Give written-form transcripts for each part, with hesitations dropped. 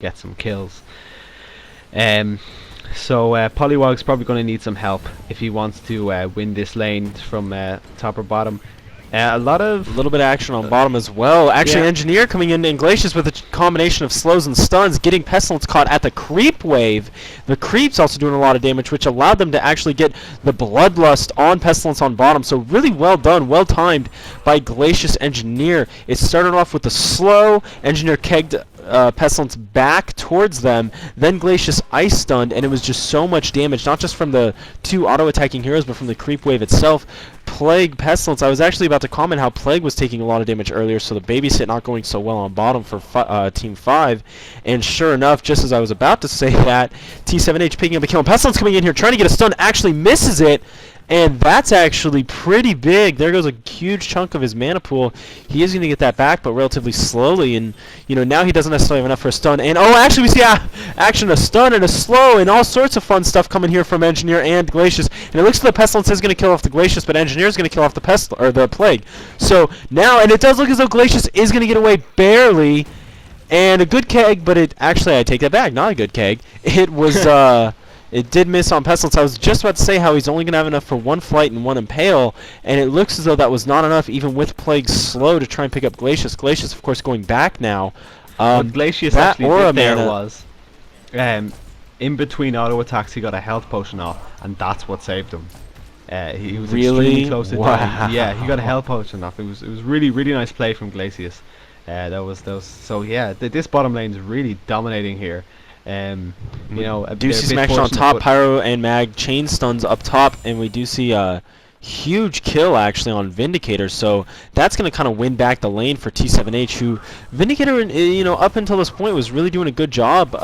get some kills. So Pollywog's probably going to need some help if he wants to win this lane from top or bottom. A little bit of action on bottom as well. Actually, yeah. Engineer coming in Glacius with a combination of slows and stuns, getting Pestilence caught at the creep wave. The creep's also doing a lot of damage, which allowed them to actually get the Bloodlust on Pestilence on bottom. So really well done, well timed by Glacius Engineer. It started off with the slow. Engineer kegged Pestilence back towards them, then Glacius ice stunned, and it was just so much damage, not just from the two auto-attacking heroes, but from the creep wave itself. Plague, Pestilence, I was actually about to comment how Plague was taking a lot of damage earlier, so the babysit not going so well on bottom for Team 5, and sure enough, just as I was about to say that, T7H picking up a kill, and Pestilence coming in here, trying to get a stun, actually misses it, and that's actually pretty big. There goes a huge chunk of his mana pool. He is going to get that back, but relatively slowly. And, you know, now he doesn't necessarily have enough for a stun. And, oh, actually, we see action, a stun, and a slow, and all sorts of fun stuff coming here from Engineer and Glacius. And it looks like the Pestilence is going to kill off the Glacius, but Engineer is going to kill off the Plague. So now, and it does look as though Glacius is going to get away barely. And a good keg, but it actually, I take that back, not a good keg. It was, it did miss on Pestilence. I was just about to say how he's only going to have enough for one flight and one impale, and it looks as though that was not enough, even with Plague slow, to try and pick up Glacius. Glacius, of course, going back now. What Glacius actually did there was, in between auto attacks, he got a health potion off, and that's what saved him. He was extremely close to dying. Yeah, he got a health potion off. It was really nice play from Glacius. That was so yeah. This bottom lane is really dominating here. You know, do see some action on top, Pyro and Mag chain stuns up top, and we do see a huge kill actually on Vindicator. So that's going to kind of win back the lane for T7H, who Vindicator, you know, up until this point was really doing a good job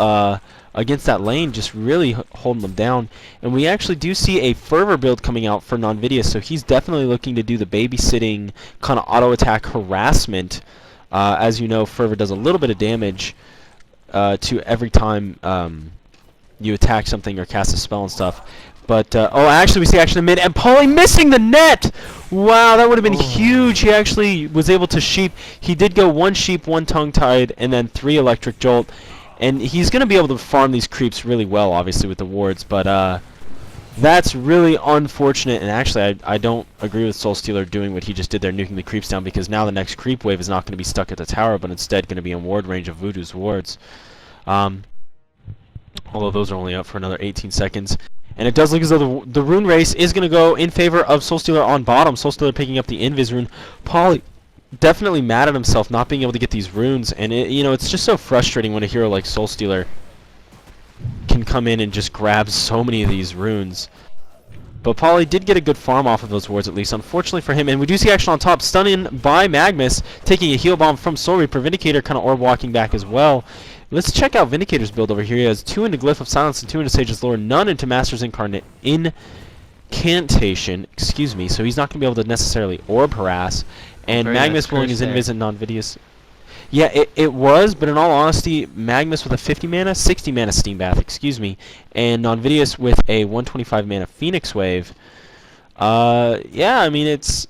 against that lane, just really holding them down. And we actually do see a Fervor build coming out for Nonvidia, so he's definitely looking to do the babysitting kind of auto attack harassment. As you know, Fervor does a little bit of damage to every time you attack something or cast a spell and stuff. But, oh, actually, we see action in mid, and Paulie missing the net! Wow, that would have been huge. He actually was able to sheep. He did go one sheep, one tongue-tied, and then 3 electric jolt. And he's going to be able to farm these creeps really well, obviously, with the wards. But that's really unfortunate, and actually, I don't agree with Soulstealer doing what he just did there, nuking the creeps down, because now the next creep wave is not going to be stuck at the tower, but instead going to be in ward range of Voodoo's wards. Although those are only up for another 18 seconds. And it does look as though the rune race is going to go in favor of Soulstealer on bottom. Soulstealer picking up the Invis rune. Paulie definitely mad at himself not being able to get these runes, and you know, it's just so frustrating when a hero like Soulstealer can come in and just grab so many of these runes. But Paulie did get a good farm off of those wards, at least, unfortunately for him. And we do see action on top, stunning by Magmus, taking a heal bomb from Soul Reaper. Vindicator kind of orb walking back as well. Let's check out Vindicator's build over here. He has 2 into Glyph of Silence and 2 into Sage's Lore, none into Master's Incantation, excuse me, so he's not going to be able to necessarily orb harass. And Magmus pulling his Invis and non-Vidius. Yeah, it was, but in all honesty, Magmus with a 50 mana, 60 mana Steam Bath, excuse me, and non-Vidius with a 125 mana Phoenix Wave. Yeah, I mean, it's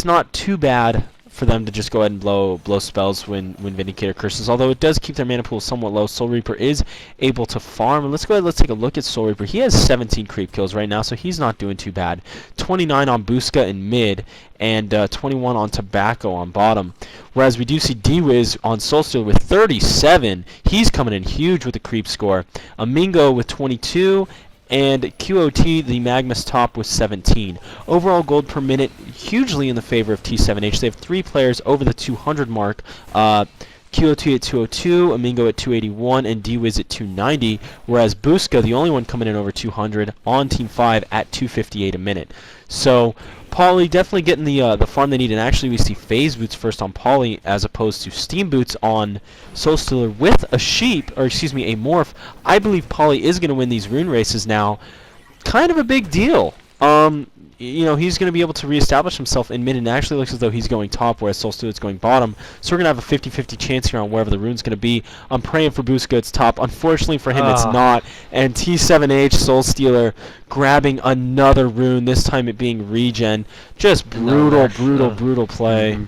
not too bad for them to just go ahead and blow spells when Vindicator curses, although it does keep their mana pool somewhat low. Soul Reaper is able to farm, and let's go ahead, let's take a look at Soul Reaper. He has 17 creep kills right now, so he's not doing too bad. 29 on Busca in mid, and 21 on Tobacco on bottom. Whereas we do see D-Wiz on Soulstealer with 37. He's coming in huge with the creep score. Amingo with 22, and QOT, the Magmus top, with 17. Overall gold per minute hugely in the favor of T7H. They have 3 players over the 200 mark. QOT at 202, Amingo at 281, and D-Wiz at 290, whereas Busca, the only one coming in over 200, on Team 5 at 258 a minute. So Paulie definitely getting the farm they need, and actually we see Phase Boots first on Paulie as opposed to Steam Boots on Soulstealer with a sheep, or excuse me, a morph. I believe Paulie is going to win these rune races now. Kind of a big deal. You know, he's going to be able to reestablish himself in mid, and actually looks as though he's going top, whereas Soulstealer's going bottom. So we're going to have a 50-50 chance here on wherever the rune's going to be. I'm praying for Busca it's top. Unfortunately for him, it's not. And T7H, Soulstealer, grabbing another rune, this time it being regen. Just brutal, brutal play.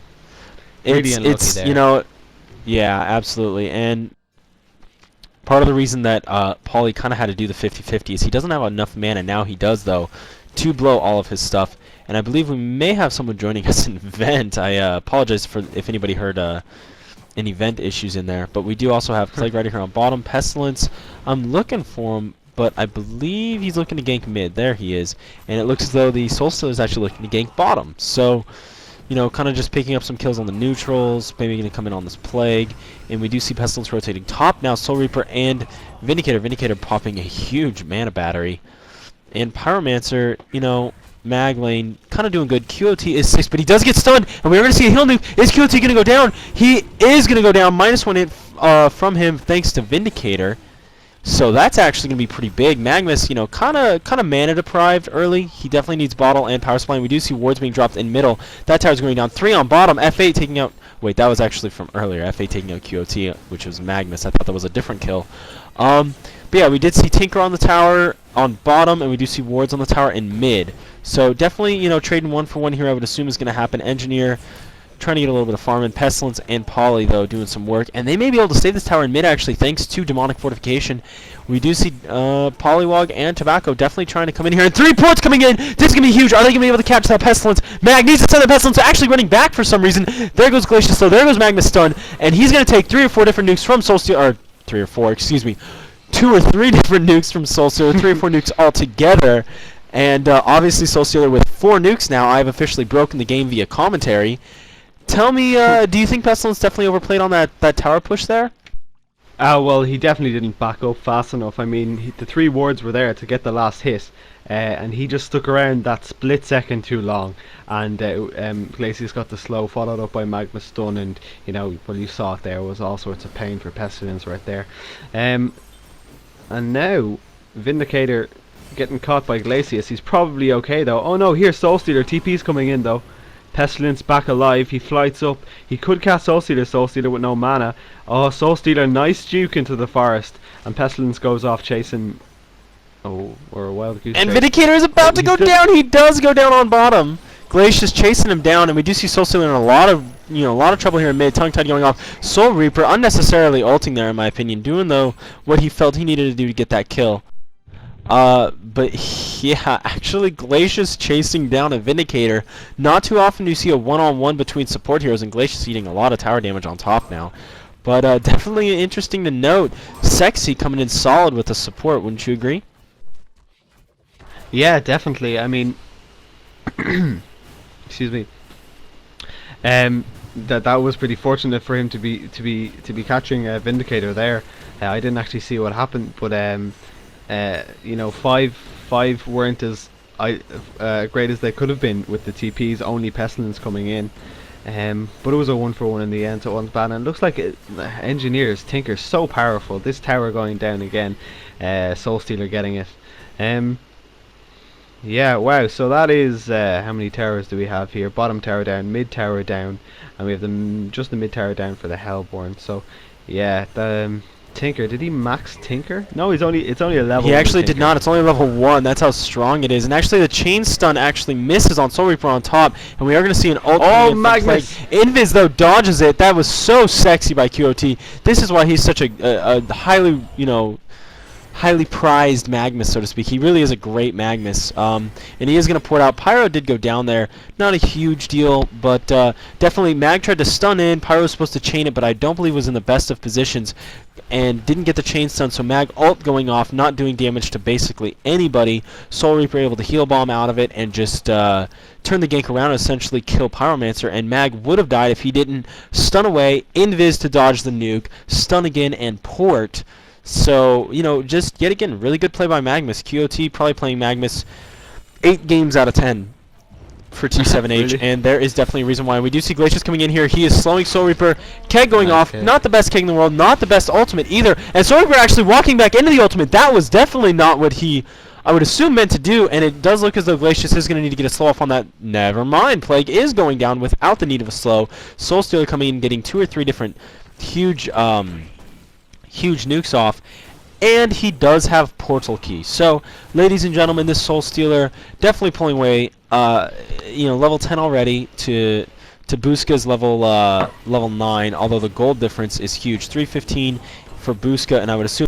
Really it's there. You know, yeah, absolutely. And part of the reason that Paulie kind of had to do the 50-50 is he doesn't have enough mana. Now he does, though, to blow all of his stuff. And I believe we may have someone joining us in Vent. I apologize for if anybody heard any vent issues in there. But we do also have Plague Rider here on bottom. Pestilence, I'm looking for him, but I believe he's looking to gank mid. There he is. And it looks as though the Soul Stealer is actually looking to gank bottom. So, you know, kind of just picking up some kills on the neutrals, maybe going to come in on this Plague. And we do see Pestilence rotating top now. Soul Reaper and Vindicator. Vindicator popping a huge mana battery. And Pyromancer, you know, Mag lane kind of doing good. QOT is 6, but he does get stunned, and we're going to see a heal nuke. Is QOT going to go down? He is going to go down. -1 hit from him thanks to Vindicator. So that's actually going to be pretty big. Magnus, you know, kind of mana deprived early. He definitely needs bottle and power supply. And we do see wards being dropped in middle. That tower's going down. 3 on bottom. F8 taking out. Wait, that was actually from earlier. F8 taking out QOT, which was Magnus. I thought that was a different kill. But yeah, we did see Tinker on the tower on bottom, and we do see wards on the tower in mid. So definitely, you know, trading 1 for 1 here, I would assume is going to happen. Engineer trying to get a little bit of farm in. Pestilence and Paulie, though, doing some work. And they may be able to save this tower in mid, actually, thanks to Demonic Fortification. We do see Polywog and Tobacco definitely trying to come in here. And 3 ports coming in! This is going to be huge. Are they going to be able to catch that Pestilence? Mag needs to send the Pestilence. Actually running back for some reason. There goes Glacius, so there goes Magnus Stun. And he's going to take 3 or 4 different nukes from Soul Stealer. Or 3 or 4, excuse me. 2 or 3 different nukes from Soul Stealer. 3 or 4 nukes altogether. And obviously Soul Stealer with 4 nukes now. I've officially broken the game via commentary. Tell me, do you think Pestilence definitely overplayed on that tower push there? Well, he definitely didn't back up fast enough. I mean, the 3 wards were there to get the last hit, and he just stuck around that split second too long. And Glacius got the slow, followed up by Magnus Stun, and you know, well, you saw it there was all sorts of pain for Pestilence right there. And now Vindicator getting caught by Glacius. He's probably okay though. Oh no, here's Soul Stealer. TP's coming in though. Pestilence back alive. He flights up. He could cast Soul Stealer with no mana. Oh, Soul Stealer, nice juke into the forest. And Pestilence goes off chasing. Oh, or a wild goose. And Vindicator is about to go down. He does go down on bottom. Glacius chasing him down, and we do see Soul Stealer in a lot of trouble here in mid. Tongue-tied going off. Soul Reaper unnecessarily ulting there, in my opinion, doing though what he felt he needed to do to get that kill. But yeah, actually Glacius chasing down a Vindicator. Not too often do you see a one-on-one between support heroes, and Glacius eating a lot of tower damage on top now. But definitely interesting to note. Sexy coming in solid with the support, wouldn't you agree? Yeah, definitely. I mean, excuse me. That was pretty fortunate for him to be catching a Vindicator there. I didn't actually see what happened, but you know, five weren't as great as they could have been with the TPs. Only Pestilence coming in, but it was a 1 for 1 in the end, so it wasn't bad. And it looks like Engineers Tinker so powerful. This tower going down again. Soul Stealer getting it. Yeah, wow. So that is how many towers do we have here? Bottom tower down, mid tower down, and we have just the mid tower down for the Hellborn. So yeah, the Tinker, did he max Tinker? No, it's only a level. He actually did not. It's only level 1. That's how strong it is. And actually, the chain stun actually misses on Soul Reaper on top, and we are going to see an ult. Oh, Magnus! Invis though dodges it. That was so sexy by QOT. This is why he's such a highly, you know, highly prized Magnus, so to speak. He really is a great Magnus, and he is going to port out. Pyro did go down there. Not a huge deal, but definitely Mag tried to stun in. Pyro was supposed to chain it, but I don't believe was in the best of positions and didn't get the chain stun, so Mag ult going off, not doing damage to basically anybody. Soul Reaper able to heal bomb out of it and just turn the gank around and essentially kill Pyromancer, and Mag would have died if he didn't stun away, invis to dodge the nuke, stun again, and port. So, you know, just yet again, really good play by Magnus. QOT probably playing Magnus 8 games out of 10 for T7H, really? And there is definitely a reason why. We do see Glacius coming in here. He is slowing Soul Reaper. Keg going off. Not the best keg in the world. Not the best ultimate either. And Soul Reaper actually walking back into the ultimate. That was definitely not what he, I would assume, meant to do. And it does look as though Glacius is going to need to get a slow off on that. Never mind. Plague is going down without the need of a slow. Soul Stealer coming in, getting 2 or 3 different huge nukes off, and he does have portal key. So, ladies and gentlemen, this Soul Stealer definitely pulling away. You know, level 10 already to Buska's level 9. Although the gold difference is huge, 315 for Buska, and I would assume